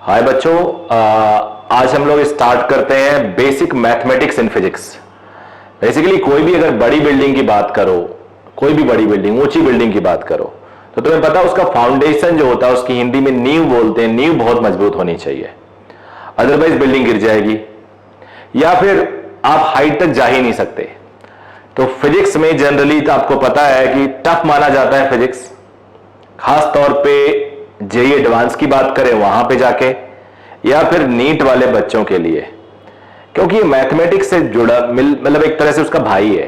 हाय बच्चों, आज हम लोग स्टार्ट करते हैं basic mathematics in physics. Basically कोई भी अगर बड़ी बिल्डिंग की बात करो, कोई भी बड़ी बिल्डिंग, ऊंची बिल्डिंग की बात करो, तो तुम्हें पता है उसका फाउंडेशन जो होता है, उसकी हिंदी में नींव बोलते हैं। नींव बहुत मजबूत होनी चाहिए, अदरवाइज बिल्डिंग गिर जाएगी या फिर आप हाइट तक जा ही नहीं सकते। तो फिजिक्स में जनरली तो आपको पता है कि टफ माना जाता है फिजिक्स, खास तौर पे जेई एडवांस की बात करें वहां पे जाके, या फिर नीट वाले बच्चों के लिए, क्योंकि मैथमेटिक्स से जुड़ा मतलब एक तरह से उसका भाई है।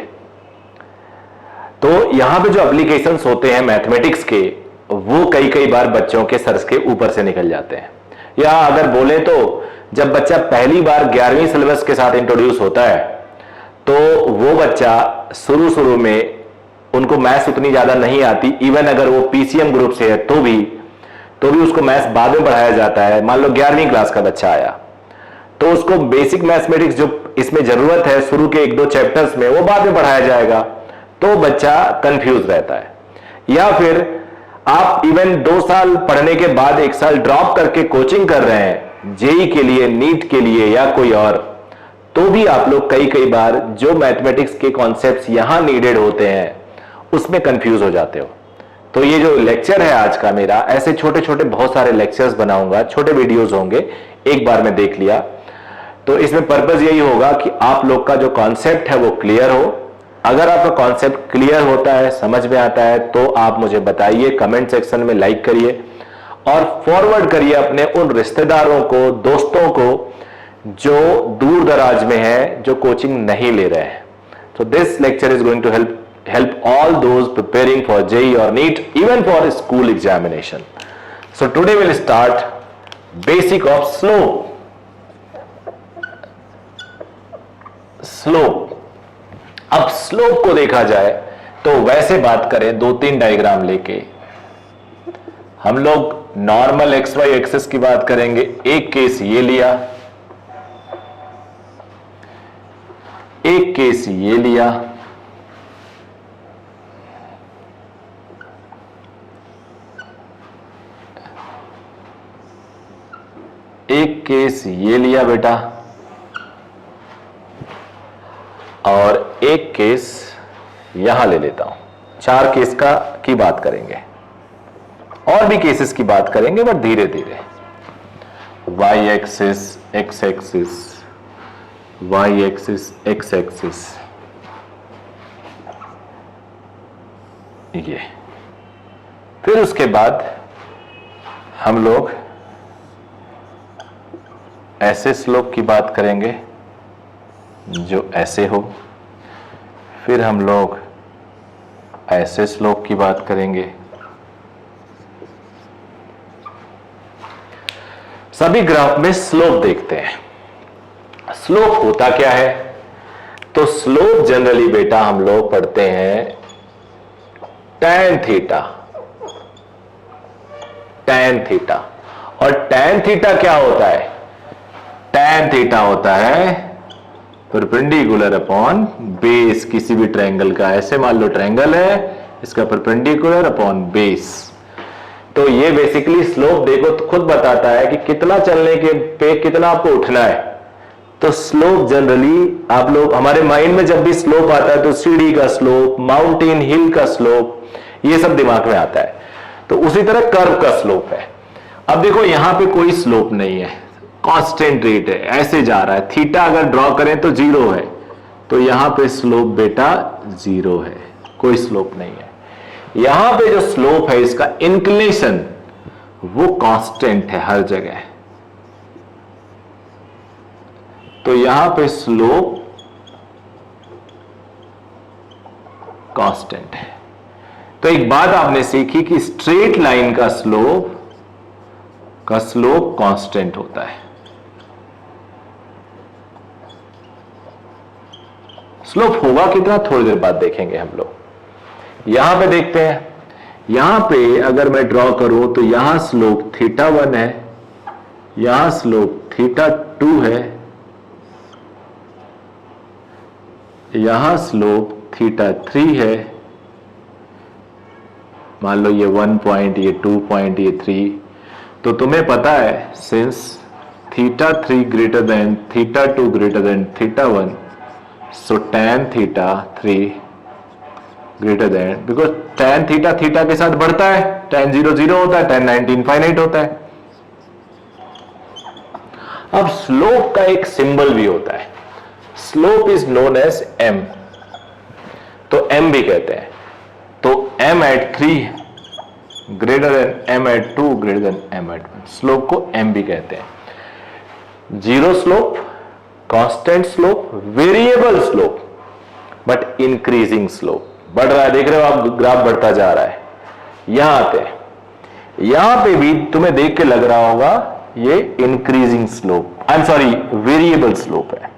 तो यहां पे जो एप्लीकेशंस होते हैं मैथमेटिक्स के, वो कई कई बार बच्चों के सर के ऊपर से निकल जाते हैं। या अगर बोले तो जब बच्चा पहली बार 11वीं सिलेबस के साथ इंट्रोड्यूस होता है, तो वो बच्चा शुरू में उनको मैथ्स उतनी ज्यादा नहीं आती, इवन अगर वो पीसीएम ग्रुप से है तो भी उसको मैथ्स बाद में पढ़ाया जाता है। मान लो 11वीं क्लास का बच्चा आया, तो उसको बेसिक मैथमेटिक्स जो इसमें जरूरत है शुरू के 1-2 चैप्टर्स में, वो बाद में पढ़ाया जाएगा, तो बच्चा कंफ्यूज रहता है। या फिर आप इवन 2 साल पढ़ने के बाद 1 साल ड्रॉप करके कोचिंग कर रहे हैं जेई के लिए, नीट के लिए या कोई और, तो भी आप लोग कई बार जो मैथमेटिक्स के कॉन्सेप्ट्स यहां नीडेड होते हैं उसमें कंफ्यूज हो जाते हो। तो ये जो लेक्चर है आज का मेरा, ऐसे छोटे छोटे बहुत सारे लेक्चर्स बनाऊंगा, छोटे वीडियोस होंगे, एक बार में देख लिया। तो इसमें पर्पस यही होगा कि आप लोग का जो कॉन्सेप्ट है वो क्लियर हो। अगर आपका कॉन्सेप्ट क्लियर होता है, समझ में आता है, तो आप मुझे बताइए, कमेंट सेक्शन में लाइक करिए और फॉरवर्ड करिए अपने उन रिश्तेदारों को, दोस्तों को जो दूर दराज में है, जो कोचिंग नहीं ले रहे हैं। So this lecture is going to help all those preparing for JEE or NEET, even for school examination. So today we'll start basic of slope. Slope. अब slope को देखा जाए तो वैसे बात करें 2-3 डायग्राम लेके, हम लोग नॉर्मल XY एक्सिस की बात करेंगे। एक केस ये लिया, एक केस ये लिया, एक केस ये लिया बेटा, और एक केस यहां ले लेता हूं। 4 केस की बात करेंगे, और भी केसेस की बात करेंगे बट धीरे धीरे। Y axis, X axis, Y axis, X axis, ये। फिर उसके बाद हम लोग ऐसे स्लोप की बात करेंगे जो ऐसे हो। फिर हम लोग ऐसे स्लोप की बात करेंगे। सभी ग्राफ में स्लोप देखते हैं। स्लोप होता क्या है? तो स्लोप जनरली बेटा हम लोग पढ़ते हैं tan थीटा। tan थीटा, और tan थीटा क्या होता है? tan थीटा होता है परपेंडिकुलर अपॉन बेस किसी भी ट्रायंगल का। ऐसे मान लो ट्रायंगल है, इसका परपेंडिकुलर अपॉन बेस। तो ये बेसिकली स्लोप देखो तो खुद बताता है कि कितना चलने के पे कितना आपको उठना है। तो स्लोप जनरली आप लोग, हमारे माइंड में जब भी स्लोप आता है तो सीढ़ी का स्लोप, माउंटेन हिल का स्लोप, ये सब दिमाग में आता है। तो उसी तरह कर्व का स्लोप है। अब देखो यहां पे कोई स्लोप नहीं है, कांस्टेंट रेट है, ऐसे जा रहा है। थीटा अगर ड्रॉ करें तो 0 है, तो यहां पे स्लोप बेटा 0 है, कोई स्लोप नहीं है। यहां पे जो स्लोप है इसका इंक्लिनेशन, वो कांस्टेंट है हर जगह। तो यहां पे स्लोप कांस्टेंट है। तो एक बात आपने सीखी कि स्ट्रेट लाइन का स्लोप कांस्टेंट होता है। स्लोप होगा कितना, थोड़ी देर बाद देखेंगे हम लोग। यहां पे देखते हैं, यहां पे अगर मैं ड्रॉ करूं तो यहां स्लोप θ1 है, यहां स्लोप θ2 है, यहां स्लोप θ3 है। मान लो ये 1 पॉइंट, ये 2 पॉइंट, ये 3। तो तुम्हें पता है since theta 3 greater then theta 2 greater then theta 1, so tan theta 3 greater then, because tan theta theta के साथ बढ़ता है, tan 0 0 होता है, tan 90 इनफाइनाइट होता है। अब स्लोप का एक सिंबल भी होता है, slope is known as m, तो m भी कहते हैं। तो m at 3 greater than m at 2 greater than m at 1, slope को m भी कहते हैं। Zero slope, constant slope, variable slope, but increasing slope, बढ़ रहा है, देख रहे हो आप ग्राफ बढ़ता जा रहा है। यहां पे भी तुम्हें देख के लग रहा होगा ये increasing slope, I am sorry variable slope है।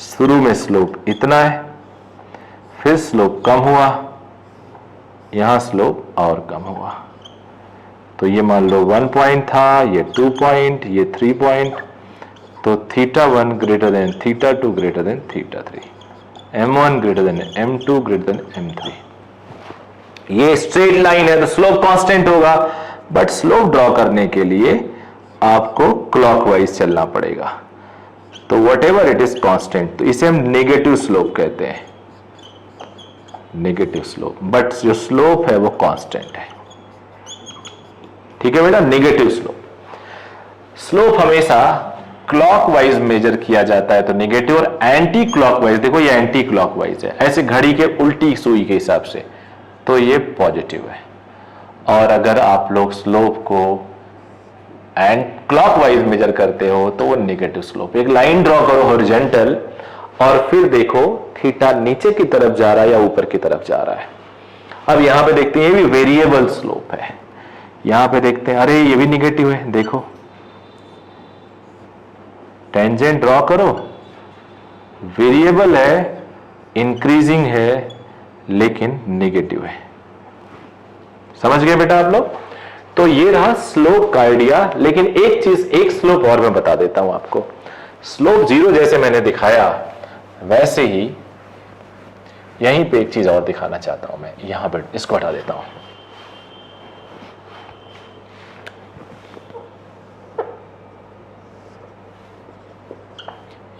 शुरू में स्लोप इतना है, फिर स्लोप कम हुआ, यहां स्लोप और कम हुआ। तो ये मान लो 1 पॉइंट था, ये 2 पॉइंट, ये 3 पॉइंट, तो theta 1 greater than theta 2 greater then theta 3, m1 greater than m2 greater than m3। ये स्ट्रेट लाइन है तो स्लोप कांस्टेंट होगा, बट स्लोप ड्रॉ करने के लिए आपको क्लॉकवाइज चलना पड़ेगा। तो what ever it is constant, तो इसे हम नेगेटिव स्लोप कहते हैं, नेगेटिव स्लोप, बट जो स्लोप है वो कांस्टेंट है। ठीक है बेटा, नेगेटिव स्लोप। स्लोप हमेशा क्लॉकवाइज मेजर किया जाता है तो नेगेटिव, और एंटी क्लॉकवाइज, देखो ये एंटी क्लॉकवाइज है, ऐसे घड़ी के उल्टी सुई के हिसाब से, तो ये पॉजिटिव है। और अगर आप लोग स्लोप को एंड क्लॉकवाइज मेजर करते हो तो वो नेगेटिव स्लोप। एक लाइन ड्रॉ करो हॉरिजॉन्टल, और फिर देखो थीटा नीचे की तरफ जा रहा है या ऊपर की तरफ जा रहा है। अब यहां पे देखते हैं, ये भी वेरिएबल स्लोप है। यहां पे देखते हैं, अरे ये भी निगेटिव है, देखो टेंजेंट ड्रॉ करो, वेरिएबल है, इंक्रीजिंग है, लेकिन नेगेटिव है। समझ गए बेटा आप लोग? तो ये रहा स्लोप का आइडिया। लेकिन एक चीज, एक स्लोप और मैं बता देता हूं आपको। स्लोप जीरो जैसे मैंने दिखाया, वैसे ही यहीं पे एक चीज और दिखाना चाहता हूं मैं। यहां पर इसको हटा देता हूं।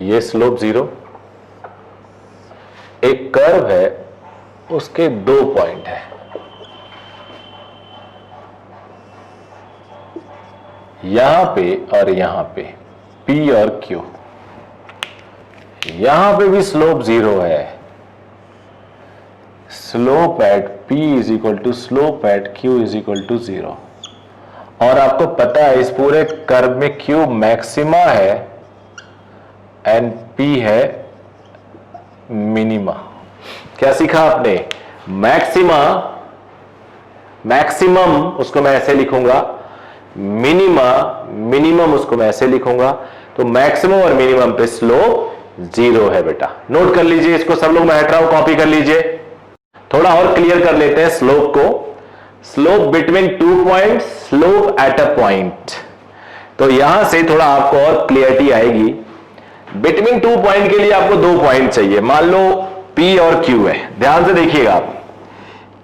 ये स्लोप जीरो, एक कर्व है, उसके 2 पॉइंट है, यहां पे और यहां पे, P और Q। यहां पे भी स्लोप जीरो है। Slope at P is equal to slope at Q is equal to 0। और आपको पता है इस पूरे कर्व में Q मैक्सिमा है एंड P है मिनिमा। क्या सीखा आपने? मैक्सिमा, मैक्सिमम उसको मैं ऐसे लिखूंगा, मिनिमा, मिनिमम उसको मैं ऐसे लिखूंगा। तो मैक्सिमम और मिनिमम पे स्लोप जीरो है बेटा। नोट कर लीजिए इसको, सब लोग, मैं हट रहा हूं, कॉपी कर लीजिए। थोड़ा और क्लियर कर लेते हैं स्लोप को। Slope between 2 point, slope at a point. तो यहां से थोड़ा आपको और क्लियरिटी आएगी। बिटवीन 2 पॉइंट के लिए आपको 2 पॉइंट चाहिए। मान लो P और Q है, ध्यान से देखिएगा आप।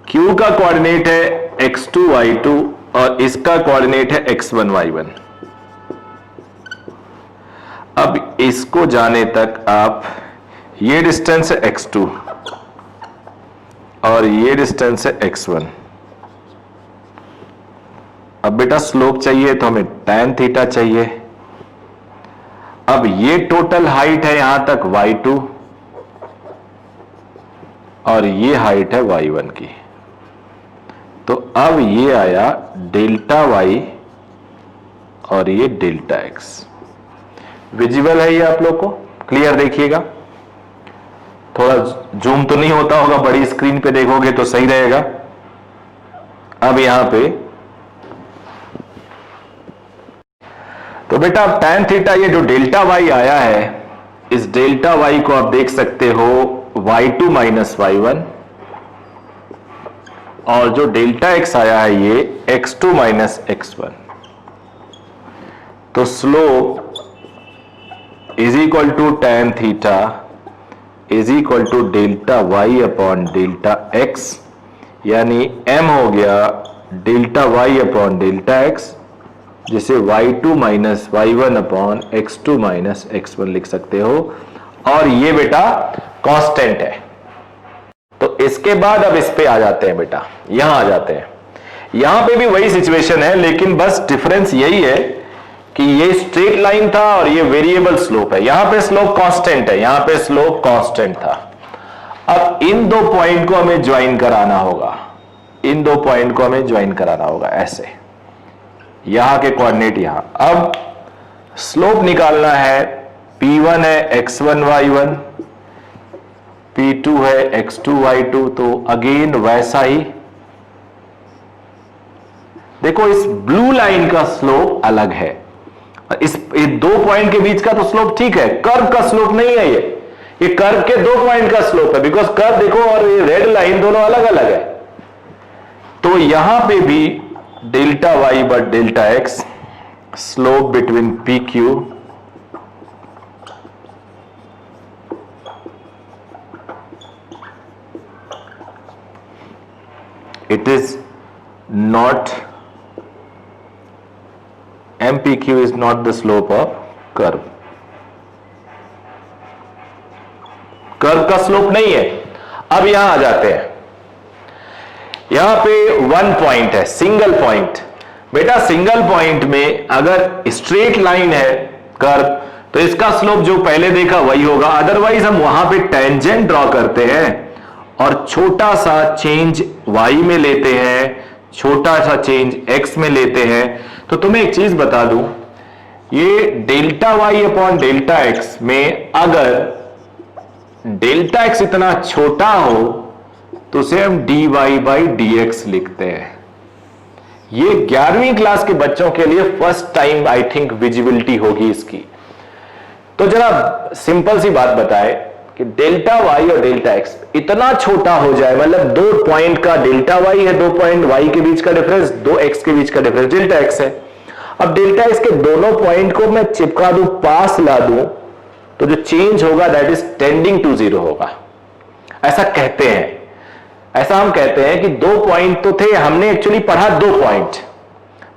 Q का कोऑर्डिनेट है x2 y2 और इसका कोऑर्डिनेट है x1 y1। अब इसको जाने तक आप, ये डिस्टेंस है x2 और ये डिस्टेंस है x1। अब बेटा स्लोप चाहिए तो हमें tan थीटा चाहिए। अब ये टोटल हाइट है यहां तक y2 और ये हाइट है y1 की। तो अब ये आया डेल्टा y और ये डेल्टा x। विजिबल है ये आप लोग को? क्लियर देखिएगा, थोड़ा जूम तो नहीं होता होगा, बड़ी स्क्रीन पे देखोगे तो सही रहेगा। अब यहां पे तो बेटा अब tan थीटा, ये जो डेल्टा y आया है, इस डेल्टा y को आप देख सकते हो y2 माइनस y1, और जो डेल्टा x आया है ये x2 माइनस x1। तो slope is equal to tan theta is equal to delta y upon delta x, यानी m हो गया delta y upon delta x जिसे y2 minus y1 upon x2 minus x1 लिख सकते हो, और ये बेटा कांस्टेंट है। तो इसके बाद अब इस पे आ जाते हैं बेटा, यहां आ जाते हैं। यहां पे भी वही सिचुएशन है, लेकिन बस डिफरेंस यही है कि ये स्ट्रेट लाइन था और ये वेरिएबल स्लोप है। यहां पे स्लोप कांस्टेंट है, यहां पे स्लोप कांस्टेंट था। अब इन दो पॉइंट को हमें ज्वाइन कराना होगा, इन दो पॉइंट को हमें ज्वाइन कराना होगा ऐसे, यहां के कोऑर्डिनेट यहां। अब स्लोप निकालना है, P1 है x1 y1, P2 है x2 y2। तो अगेन वैसा ही देखो, इस ब्लू लाइन का स्लोप अलग है, इस दो पॉइंट के बीच का तो स्लोप ठीक है, कर्व का स्लोप नहीं है ये कर्व के दो पॉइंट का स्लोप है, बिकॉज कर्व देखो और ये रेड लाइन दोनों अलग अलग है। तो यहां पे भी delta Y but delta X, slope between P Q it is not, MPQ is not the slope of curve, curve का स्लोप नहीं है। अब यहां आ जाते हैं, यहां पे वन पॉइंट है, सिंगल पॉइंट। बेटा सिंगल पॉइंट में अगर स्ट्रेट लाइन है कर्व, तो इसका स्लोप जो पहले देखा वही होगा, अदरवाइज हम वहां पे टेंजेंट ड्रॉ करते हैं और छोटा सा चेंज y में लेते हैं, छोटा सा चेंज x में लेते हैं। तो तुम्हें एक चीज बता दूं, ये delta y upon delta x में अगर डेल्टा x इतना छोटा हो तो उसे हम dy बाई dx लिखते हैं। ये 11वीं क्लास के बच्चों के लिए first time I think visibility होगी इसकी। तो जरा सिंपल सी बात बताए कि डेल्टा y और डेल्टा x इतना छोटा हो जाए, मतलब दो पॉइंट का डेल्टा y है, दो पॉइंट y के बीच का डिफरेंस, दो x के बीच का डिफरेंस डेल्टा x है। अब डेल्टा x के दोनों पॉइंट को मैं चिपका दूं, पास ला दूं, तो जो चेंज होगा that is tending to zero होगा। ऐसा कहते हैं, ऐसा हम कहते हैं कि दो पॉइंट तो थे, हमने एक्चुअली पढ़ा दो पॉइंट।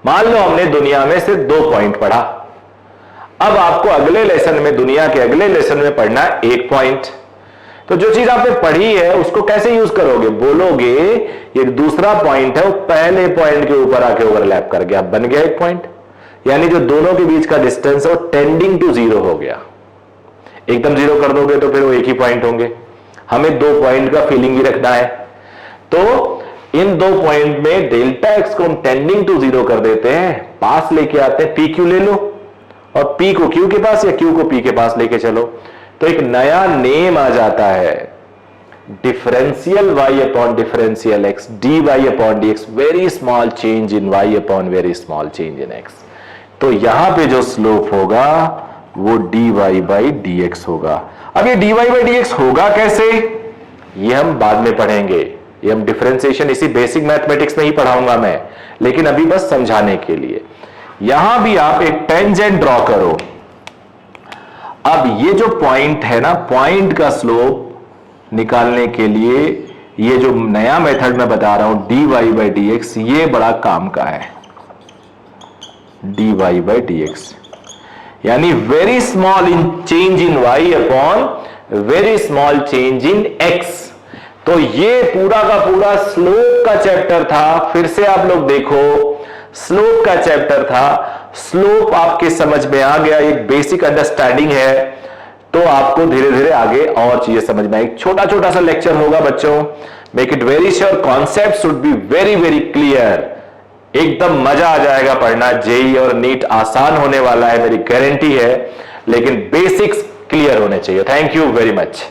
मान लो हमने दुनिया में सिर्फ दो पॉइंट पढ़ा, अब आपको अगले लेसन में, दुनिया के अगले लेसन में पढ़ना एक पॉइंट। तो जो चीज आपने पढ़ी है उसको कैसे यूज करोगे? बोलोगे ये दूसरा पॉइंट है, वो पहले पॉइंट के ऊपर आके ओवरलैप कर गया, बन गया एक पॉइंट। यानी जो दोनों के बीच का डिस्टेंस है वो टेंडिंग टू जीरो हो गया। एकदम जीरो कर दोगे तो फिर वो एक ही पॉइंट होंगे। हमें दो पॉइंट का फीलिंग ही रखना है। तो इन दो पॉइंट में डेल्टा एक्स को हम टेंडिंग टू जीरो कर देते हैं, पास लेके आते हैं, पी क्यू ले लो और P को Q के पास या Q को P के पास लेके चलो, तो एक नया नेम आ जाता है, differential y upon differential x, dy upon dx, very small change in y upon very small change in x। तो यहां पे जो स्लोप होगा वो dy बाई dx होगा। अब ये dy बाई dx होगा कैसे, ये हम बाद में पढ़ेंगे, ये हम डिफरेंशिएशन इसी बेसिक मैथमेटिक्स में ही पढ़ाऊंगा मैं, लेकिन अभी बस समझाने के लिए। यहां भी आप एक टेंजेंट ड्रॉ करो। अब ये जो पॉइंट है ना, पॉइंट का स्लोप निकालने के लिए ये जो नया मेथड मैं बता रहा हूं dy बाई dx, ये बड़ा काम का है। dy बाई dx यानी very small in change in y upon very small change in x। तो ये पूरा का पूरा स्लोप का चैप्टर था। फिर से आप लोग देखो, स्लोप का चैप्टर था, स्लोप आपके समझ में आ गया, एक बेसिक अंडरस्टैंडिंग है, तो आपको धीरे धीरे आगे और चीजें समझ में आएगी। छोटा छोटा सा लेक्चर होगा बच्चों, make it very sure, concept should be very very clear. एकदम मजा आ जाएगा पढ़ना, जेई और नीट आसान होने वाला है, मेरी गारंटी है, लेकिन बेसिक्स क्लियर होने चाहिए। Thank you very much.